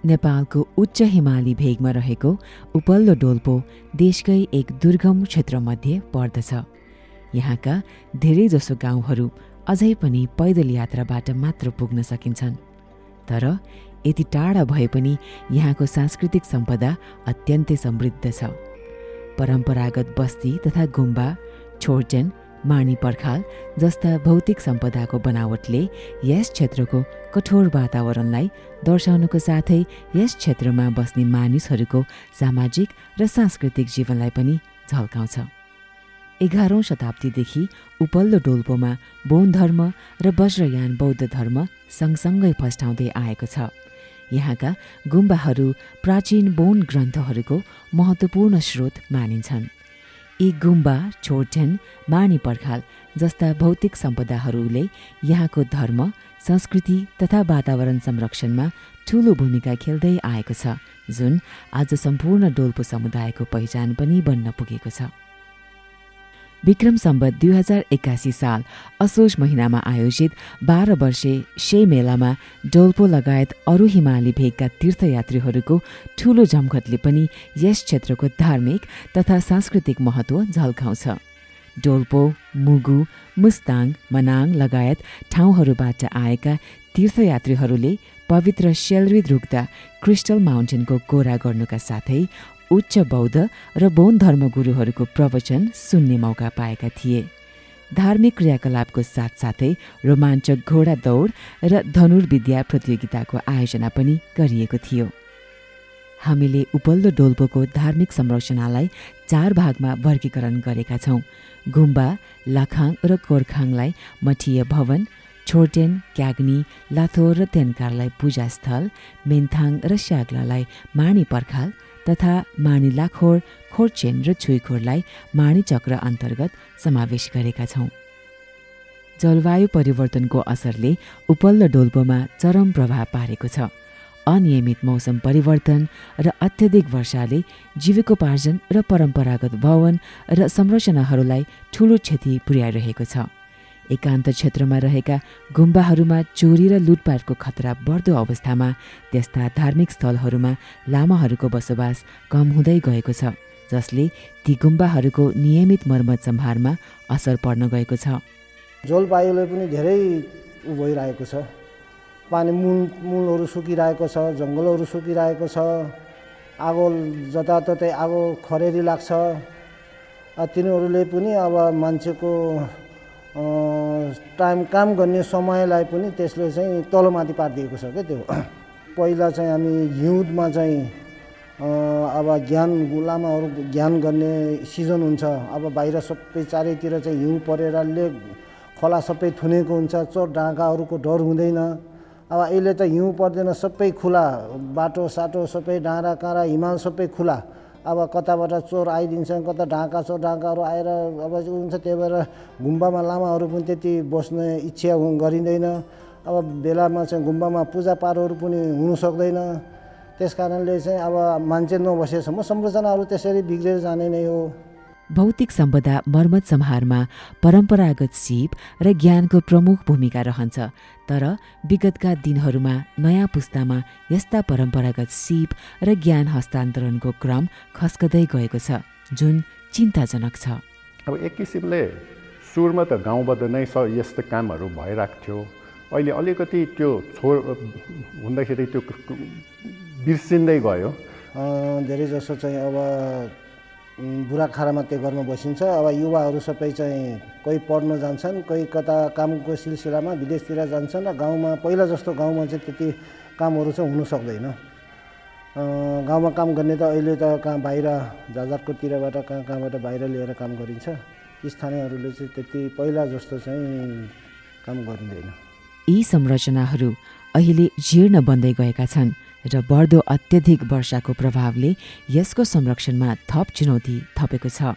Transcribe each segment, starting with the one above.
नेपालको उच्च हिमाली भेगमा रहेको उपल्लो डोल्पो देशकै एक दुर्गम क्षेत्रमध्ये पर्दछ। यहाँका धेरैजसो गाउँहरू अझै पनि पैदल यात्राबाट मात्र पुग्न सकिन्छन्। तर यति टाढा भए पनि यहाँको सांस्कृतिक सम्पदा अत्यन्तै समृद्ध छ। परम्परागत बस्ती तथा गुम्बा, छोर्टेन, मानी पर्खाल जस्ता भौतिक सम्पदाको बनावटले यस क्षेत्रको कठोर वातावरणलाई दर्शाउनुको साथै यस क्षेत्रमा बस्ने मानिसहरूको सामाजिक र सांस्कृतिक जीवनलाई पनि झल्काउँछ। 11औं शताब्दीदेखि उपल्लो डोल्पोमा बौद्ध धर्म र वज्रयान बौद्ध धर्म सँगसँगै फस्टाउँदै आएको छ। यहाँका गुम्बाहरू प्राचीन बौद्ध ग्रन्थहरूको महत्त्वपूर्ण स्रोत मानिन्छन्। यी गुम्बा, छोर्टेन, मानी पर्खाल जस्ता भौतिक सम्पदाहरूले यहाँको धर्म, संस्कृति तथा वातावरण संरक्षणमा ठूलो भूमिका खेल्दै आएको छ, जुन आज सम्पूर्ण डोल्पो समुदायको पहिचान पनि बन्न पुगेको छ। विक्रम सम्वत 2081 साल असोज महिनामा आयोजित 12 वर्षे शे मेलामा डोल्पो लगायत अरू हिमाली भेगका तीर्थयात्रीहरूको ठूलो जमघटले पनि यस क्षेत्रको धार्मिक तथा सांस्कृतिक महत्त्व झल्काउँछ। डोल्पो, मुगु, मुस्ताङ, मनाङ लगायत ठाउँहरूबाट आएका तीर्थयात्रीहरूले पवित्र सेलरी रुक्दा क्रिस्टल माउन्टेनको कोरा गर्नुका साथै उच्च बौद्ध र बौद्ध धर्मगुरुहरूको प्रवचन सुन्ने मौका पाएका थिए। धार्मिक क्रियाकलापको साथसाथै रोमाञ्चक घोडा दौड र धनुर्विद्या प्रतियोगिताको आयोजना पनि गरिएको थियो। हामीले उपल्लो डोल्पोको धार्मिक संरचनालाई 4 भागमा वर्गीकरण गरेका छौँ। गुम्बा, लाखाङ र कोर्खाङलाई मठीय भवन, छोर्टेन, क्याग्नी, लाथोर र तेन्कारलाई पूजास्थल, मेन्थाङ र स्याग्लालाई मानी पर्खाल तथा मानी लाखोर, खोर्चेन र छुइखोरलाई मानी चक्र अन्तर्गत समावेश गरेका छौँ। जलवायु परिवर्तनको असरले उपल्लो डोल्पोमा चरम प्रभाव पारेको छ। अनियमित मौसम परिवर्तन र अत्यधिक वर्षाले जीविकोपार्जन र परम्परागत भवन र संरचनाहरूलाई ठूलो क्षति पुर्याइरहेको छ। एकान्त क्षेत्रमा रहेका गुम्बाहरूमा चोरी र लुटपाटको खतरा बढ्दो अवस्थामा त्यस्ता धार्मिक स्थलहरूमा लामाहरूको बसोबास कम हुँदै गएको छ, जसले ती गुम्बाहरूको नियमित मर्मत सम्हारमा असर पर्न गएको छ। जलवायुले पनि धेरै भइरहेको छ। पानी मूलहरू सुकिरहेको छ, जङ्गलहरू सुकिरहेको छ, आगो जताततै आगो खरेरी लाग्छ। तिनीहरूले पनि अब मान्छेको काम गर्ने समयलाई पनि त्यसले चाहिँ तलमाथि पारिदिएको छ क्या। त्यो पहिला चाहिँ हामी हिउँदमा चाहिँ अब लामाहरू ज्ञान गर्ने सिजन हुन्छ। अब बाहिर सबै चारैतिर चाहिँ हिउँ परेर खोला सबै थुनेको हुन्छ, चोर डाँगाहरूको डर हुँदैन। अब अहिले त हिउँ पर्दैन, सबै खुला, बाटो साटो सबै डाँडा काँडा हिमाल सबै खुला। अब कताबाट चोर आइदिन्छन्, कता चोर डाँकाहरू आएर अब हुन्छ। त्यही भएर गुम्बामा लामाहरू पनि त्यति बस्ने इच्छा गरिँदैन। अब बेलामा चाहिँ गुम्बामा पूजापाठहरू पनि हुनु सक्दैन। त्यस कारणले चाहिँ अब मान्छे नबसेसम्म संरचनाहरू त्यसरी बिग्रेर जाने नै हो। भौतिक सम्पदा मर्मत सम्हारमा परम्परागत सिप र ज्ञानको प्रमुख भूमिका रहन्छ। तर विगतका दिनहरूमा नयाँ पुस्तामा यस्ता परम्परागत सिप र ज्ञान हस्तान्तरणको क्रम खस्कदै गएको छ, जुन चिन्ताजनक छ। अब एक किसिमले सुरुमा त गाउँबाट नै यस्तो कामहरू भइरहेको थियो। अहिले अलिकति त्यो हुँदाखेरि त्यो बिर्सिँदै गयो। धेरै जसो चाहिँ अब बुढाखारामा त्यो घरमा बसिन्छ। अब युवाहरू सबै चाहिँ कोही पढ्न जान्छन्, कोही कता कामको सिलसिलामा विदेशतिर जान्छन् र गाउँमा पहिला जस्तो गाउँमा चाहिँ त्यति कामहरू चाहिँ हुन सक्दैन। गाउँमा काम गर्ने त अहिले त कहाँ बाहिर जाजरकोतिरबाट कहाँबाट बाहिर लिएर काम गरिन्छ। स्थानीयहरूले चाहिँ त्यति पहिला जस्तो चाहिँ काम गरिँदैन। यी संरचनाहरू अहिले जीर्ण बन्दै गएका छन् र बढ्दो अत्यधिक वर्षाको प्रभावले यसको संरक्षणमा थप चुनौती थपेको छ।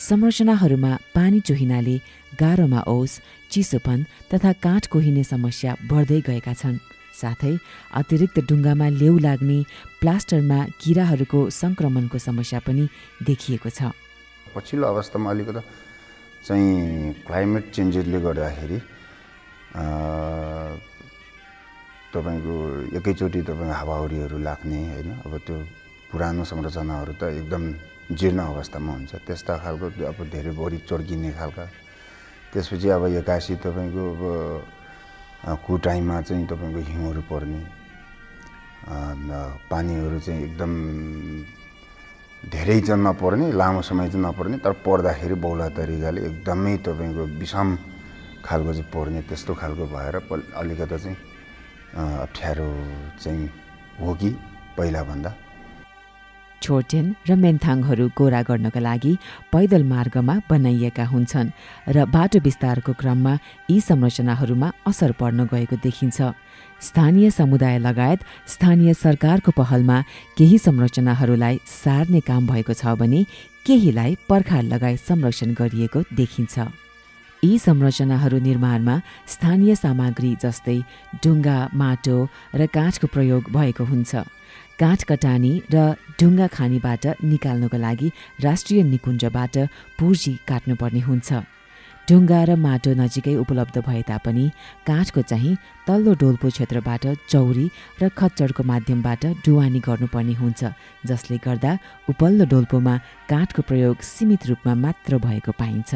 संरचनाहरूमा पानी चुहिनाले गाह्रोमा ओस, चिसोपन तथा काठ कोहिने समस्या बढ्दै गएका छन्। साथै अतिरिक्त ढुङ्गामा लेउ लाग्ने, प्लास्टरमा किराहरूको सङ्क्रमणको समस्या पनि देखिएको छ। पछिल्लो अवस्थामा अलिकति चाहिँ क्लाइमेट चेन्जेसले गर्दाखेरि तपाईँको एकैचोटि तपाईँको हावाहुरीहरू लाग्ने होइन, अब त्यो पुरानो संरचनाहरू त एकदम जीर्ण अवस्थामा हुन्छ, त्यस्ता खालको अब धेरै बढी चर्किने खालका। त्यसपछि अब एक्कासी तपाईँको अब कुटाइमा चाहिँ तपाईँको हिउँहरू पर्ने, पानीहरू चाहिँ एकदम धेरै चाहिँ नपर्ने, लामो समय चाहिँ नपर्ने, तर पर्दाखेरि बहुला तरिकाले एकदमै तपाईँको विषम खालको चाहिँ पर्ने, त्यस्तो खालको भएर अलिकता चाहिँ अप्ठ्यारो चाहिँ हो कि पहिलाभन्दा। छोर्टेन र मेन्थाङहरू गोरा गर्नका लागि पैदल मार्गमा बनाइएका हुन्छन् र बाटो विस्तारको क्रममा यी संरचनाहरूमा असर पर्न गएको देखिन्छ। स्थानीय समुदाय लगायत स्थानीय सरकारको पहलमा केही संरचनाहरूलाई सार्ने काम भएको छ भने केहीलाई पर्खाल लगाई संरक्षण गरिएको देखिन्छ। यी संरचनाहरू निर्माणमा स्थानीय सामग्री जस्तै ढुङ्गा, माटो र काठको प्रयोग भएको हुन्छ। काठ कटानी र ढुङ्गा खानीबाट निकाल्नको लागि राष्ट्रिय निकुञ्जबाट पुर्जी काट्नुपर्ने हुन्छ। ढुङ्गा र माटो नजिकै उपलब्ध भए तापनि काठको चाहिँ तल्लो डोल्पो क्षेत्रबाट चौरी र खच्चडको माध्यमबाट ढुवानी गर्नुपर्ने हुन्छ, जसले गर्दा उपल्लो डोल्पोमा काठको प्रयोग सीमित रूपमा मात्र भएको पाइन्छ।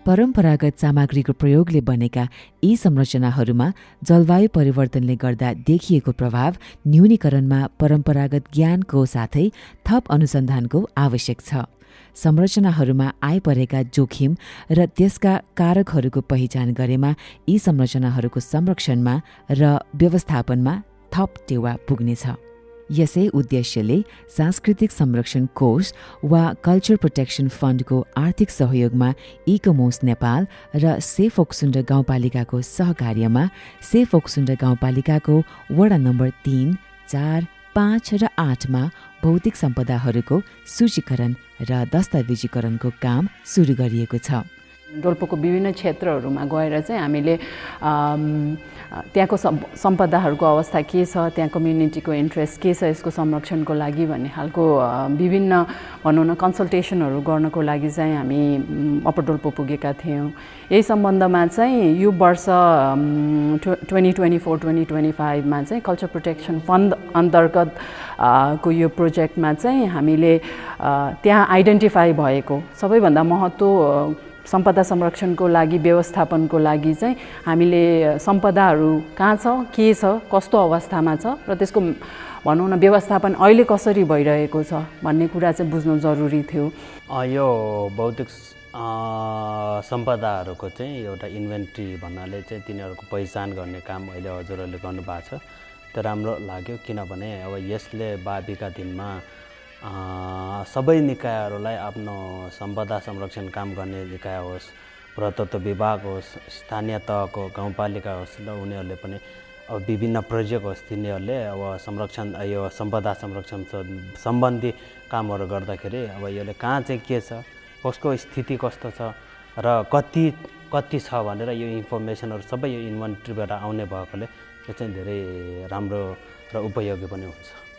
परम्परागत सामग्रीको प्रयोगले बनेका यी संरचनाहरूमा जलवायु परिवर्तनले गर्दा देखिएको प्रभाव न्यूनीकरणमा परम्परागत ज्ञानको साथै थप अनुसन्धानको आवश्यक छ। संरचनाहरूमा आइपरेका जोखिम र त्यसका कारकहरूको पहिचान गरेमा यी संरचनाहरूको संरक्षणमा र व्यवस्थापनमा थप टेवा पुग्नेछ। यसै उद्देश्यले सांस्कृतिक संरक्षण कोष वा कल्चर प्रोटेक्सन फन्डको आर्थिक सहयोगमा इकोमोस नेपाल र सेफ ओक्सुन्ड गाउँपालिकाको सहकार्यमा सेफ ओक्सुन्ड गाउँपालिकाको वडा नम्बर 3, 4, 5 र 8 मा भौतिक सम्पदाहरूको सूचीकरण र दस्तावेजीकरणको काम सुरु गरिएको छ। डोल्पोको विभिन्न क्षेत्रहरूमा गएर चाहिँ हामीले त्यहाँको सम्पदाहरूको अवस्था के छ, त्यहाँ कम्युनिटीको इन्ट्रेस्ट के छ यसको संरक्षणको लागि भन्ने खालको विभिन्न भनौँ न कन्सल्टेसनहरू गर्नको लागि चाहिँ हामी अप्पर डोल्पो पुगेका थियौँ। यही सम्बन्धमा चाहिँ यो वर्ष 2024-2025 मा चाहिँ कल्चर प्रोटेक्सन फन्ड अन्तर्गत को यो प्रोजेक्टमा चाहिँ हामीले त्यहाँ आइडेन्टिफाई भएको सबैभन्दा महत्त्व सम्पदा संरक्षणको लागि व्यवस्थापनको लागि चाहिँ हामीले सम्पदाहरू कहाँ छ, के छ, कस्तो अवस्थामा छ र त्यसको भनौँ न व्यवस्थापन अहिले कसरी भइरहेको छ भन्ने कुरा चाहिँ बुझ्नु जरुरी थियो। यो भौतिक सम्पदाहरूको चाहिँ एउटा इन्भेन्ट्री भन्नाले चाहिँ तिनीहरूको पहिचान गर्ने काम अहिले हजुरहरूले गर्नुभएको छ। त्यो राम्रो लाग्यो, किनभने अब यसले भावीका दिनमा सबै निकायहरूलाई आफ्नो सम्पदा संरक्षण काम गर्ने निकाय होस्, पुरातत्व विभाग होस्, स्थानीय तहको गाउँपालिका होस् र उनीहरूले पनि अब विभिन्न प्रोजेक्ट होस्, तिनीहरूले अब संरक्षण यो सम्पदा संरक्षण सम्बन्धी कामहरू गर्दाखेरि अब यसले कहाँ चाहिँ के छ, कसको स्थिति कस्तो छ र कति छ भनेर यो इन्फर्मेसनहरू सबै यो इन्भेन्ट्रीबाट आउने भएकोले यो चाहिँ धेरै राम्रो र उपयोगी पनि हुन्छ।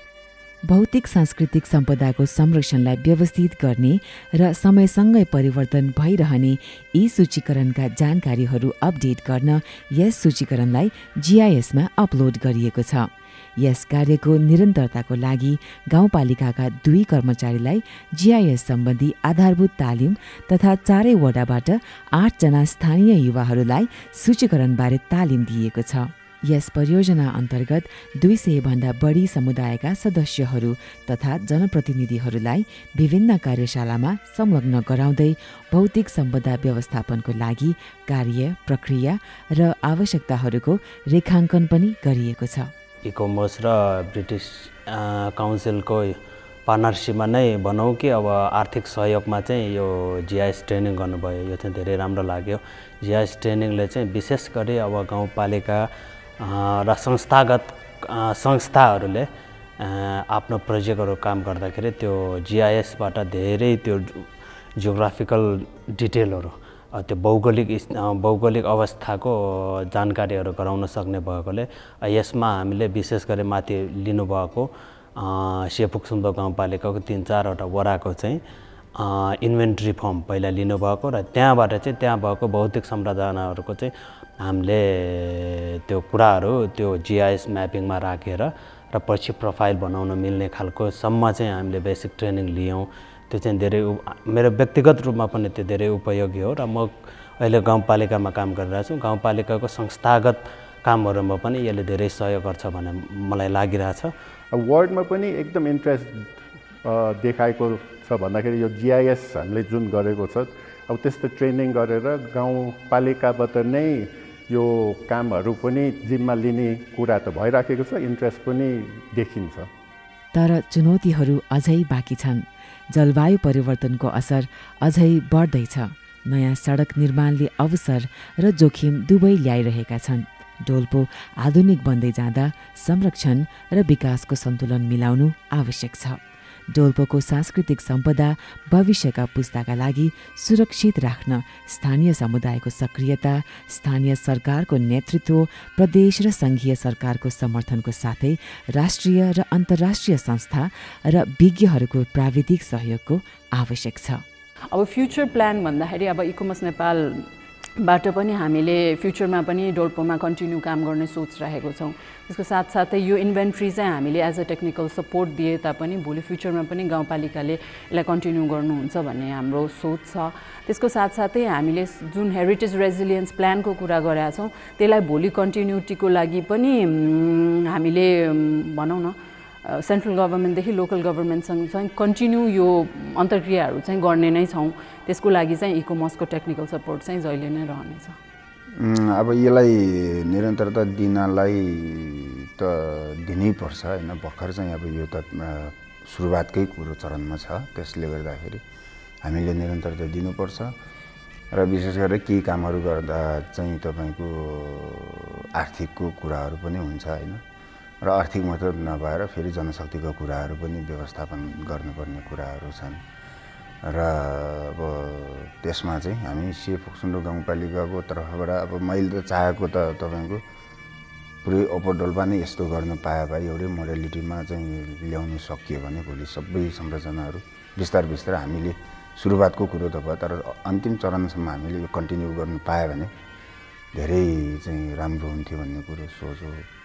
भौतिक सांस्कृतिक सम्पदाको संरक्षणलाई व्यवस्थित गर्ने र समयसँगै परिवर्तन भइरहने यी सूचीकरणका जानकारीहरू अपडेट गर्न यस सूचीकरणलाई GISमा अपलोड गरिएको छ। यस कार्यको निरन्तरताको लागि गाउँपालिकाका 2 कर्मचारीलाई GIS सम्बन्धी आधारभूत तालिम तथा 4 वडाबाट 8 जना स्थानीय युवाहरूलाई सूचीकरणबारे तालिम दिएको छ। यस परियोजना अन्तर्गत 200 भन्दा बढी समुदायका सदस्यहरू तथा जनप्रतिनिधिहरूलाई विभिन्न कार्यशालामा संलग्न गराउँदै भौतिक सम्पदा व्यवस्थापनको लागि कार्य, प्रक्रिया र आवश्यकताहरूको रेखाङ्कन पनि गरिएको छ। इकोमोस र ब्रिटिस काउन्सिलको पार्टनरसिपमा नै भनौँ कि अब आर्थिक सहयोगमा चाहिँ यो GIS ट्रेनिङ गर्नुभयो, यो चाहिँ धेरै राम्रो लाग्यो। GIS ट्रेनिङले चाहिँ विशेष गरी अब गाउँपालिका र संस्थागत संस्थाहरूले आफ्नो प्रोजेक्टहरू काम गर्दाखेरि त्यो GISबाट धेरै त्यो जियोग्राफिकल डिटेलहरू त्यो भौगोलिक अवस्थाको जानकारीहरू गराउन सक्ने भएकोले यसमा हामीले विशेष गरी माथि लिनुभएको सेफोक्सुम्दो गाउँपालिकाको 3-4वटा वडाको चाहिँ इन्भेन्ट्री फर्म पहिला लिनुभएको र त्यहाँबाट चाहिँ त्यहाँ भएको भौतिक संरचनाहरूको चाहिँ हामीले त्यो कुराहरू त्यो GIS म्यापिङमा राखेर र पछि प्रोफाइल बनाउन मिल्ने खालको सम्म चाहिँ हामीले बेसिक ट्रेनिङ लियौँ। त्यो चाहिँ धेरै मेरो व्यक्तिगत रूपमा पनि त्यो धेरै उपयोगी हो र म अहिले गाउँपालिकामा काम गरिरहेको छु। गाउँपालिकाको संस्थागत कामहरूमा पनि यसले धेरै सहयोग गर्छ भन्ने मलाई लागिरहेछ। वर्ल्डमा पनि एकदम इन्ट्रेस्ट देखाएको छ भन्दाखेरि यो GIS हामीले जुन गरेको छ अब त्यस्तो ट्रेनिङ गरेर गाउँपालिकाबाट नै यो कामहरू पनि जिम्मा लिने कुरा त भइराखेको छ, इन्ट्रेस्ट पनि देखिन्छ। तर चुनौतीहरू अझै बाँकी छन्। जलवायु परिवर्तनको असर अझै बढ्दैछ। नयाँ सडक निर्माणले अवसर र जोखिम दुवै ल्याइरहेका छन्। डोल्पो आधुनिक बन्दै जाँदा संरक्षण र विकासको सन्तुलन मिलाउनु आवश्यक छ। डोल्पोको सांस्कृतिक सम्पदा भविष्यका पुस्ताका लागि सुरक्षित राख्न स्थानीय समुदायको सक्रियता, स्थानीय सरकारको नेतृत्व, प्रदेश र सङ्घीय सरकारको समर्थनको साथै राष्ट्रिय र अन्तर्राष्ट्रिय संस्था र विज्ञहरूको प्राविधिक सहयोगको आवश्यक छ। अब फ्युचर प्लान भन्दाखेरि अब इकोमर्स नेपालबाट पनि हामीले फ्युचरमा पनि डोल्पोमा कन्टिन्यू काम गर्ने सोच राखेको छौँ। त्यसको साथसाथै यो इन्भेन्ट्री चाहिँ हामीले एज अ टेक्निकल सपोर्ट दिए तापनि भोलि फ्युचरमा पनि गाउँपालिकाले यसलाई कन्टिन्यू गर्नुहुन्छ भन्ने हाम्रो सोच छ। त्यसको साथसाथै हामीले जुन हेरिटेज रेजिलियन्स प्लानको कुरा गरेका छौँ त्यसलाई भोलि कन्टिन्युटीको लागि पनि हामीले भनौँ न सेन्ट्रल गभर्मेन्टदेखि लोकल गभर्मेन्टसँग चाहिँ कन्टिन्यू यो अन्तर्क्रियाहरू चाहिँ गर्ने नै छौँ। त्यसको लागि चाहिँ इकोमर्सको टेक्निकल सपोर्ट चाहिँ जहिले नै रहनेछ। अब यसलाई निरन्तरता दिनलाई त दिनै पर्छ होइन। भर्खर चाहिँ अब यो त सुरुवातकै कुरो चरणमा छ। त्यसले गर्दाखेरि हामीले निरन्तरता दिनुपर्छ र विशेष गरेर केही कामहरू गर्दा चाहिँ तपाईँको आर्थिकको कुराहरू पनि हुन्छ होइन। र आर्थिक मात्र नभएर फेरि जनशक्तिको कुराहरू पनि व्यवस्थापन गर्नुपर्ने कुराहरू छन् र अब त्यसमा चाहिँ हामी फोक्सुन्डो गाउँपालिकाको तर्फबाट अब मैले त चाहेको त तपाईँको पुरै अप्पर डोल्पा नै यस्तो गर्न पाए भए एउटै मोडालिटीमा चाहिँ ल्याउनु सकियो भने भोलि सबै संरचनाहरू बिस्तारै हामीले सुरुवातको कुरो त भयो, तर अन्तिम चरणसम्म हामीले कन्टिन्यू गर्नु पायो भने धेरै चाहिँ राम्रो हुन्थ्यो भन्ने कुरो सोच हो।